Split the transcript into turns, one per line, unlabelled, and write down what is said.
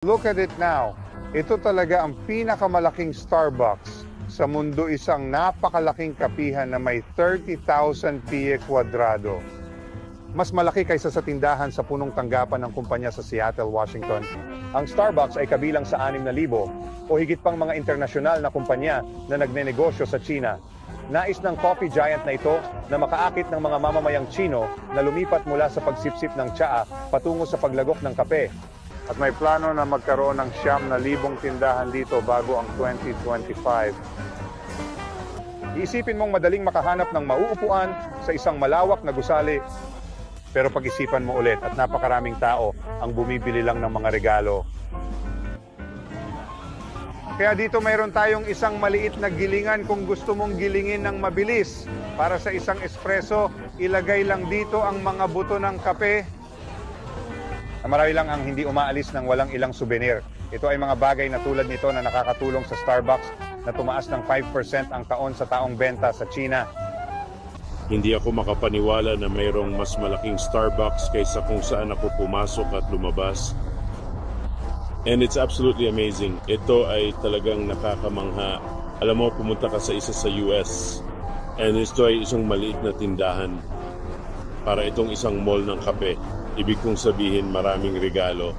Look at it now. Ito talaga ang pinakamalaking Starbucks sa mundo, isang napakalaking kapihan na may 30,000 piye kwadrado. Mas malaki kaysa sa tindahan sa punong tanggapan ng kumpanya sa Seattle, Washington. Ang Starbucks ay kabilang sa 6,000 o higit pang mga internasyonal na kumpanya na nagnenegosyo sa China. Nais ng coffee giant na ito na makaakit ng mga mamamayang Chino na lumipat mula sa pagsipsip ng tsaa patungo sa paglagok ng kape. At may plano na magkaroon ng 9,000 tindahan dito bago ang 2025. Iisipin mong madaling makahanap ng mauupuan sa isang malawak na gusali. Pero pag-isipan mo ulit at napakaraming tao ang bumibili lang ng mga regalo. Kaya dito mayroon tayong isang maliit na gilingan kung gusto mong gilingin ng mabilis. Para sa isang espresso, ilagay lang dito ang mga buto ng kape. Marami lang ang hindi umaalis ng walang ilang souvenir. Ito ay mga bagay na tulad nito na nakakatulong sa Starbucks na tumaas ng 5% ang taon sa taong benta sa China.
Hindi ako makapaniwala na mayroong mas malaking Starbucks kaysa kung saan ako pumasok at lumabas. And it's absolutely amazing. Ito ay talagang nakakamangha. Alam mo, pumunta ka sa isa sa US. And ito ay isang maliit na tindahan. Para itong isang mall ng kape. Ibig kong sabihin maraming regalo.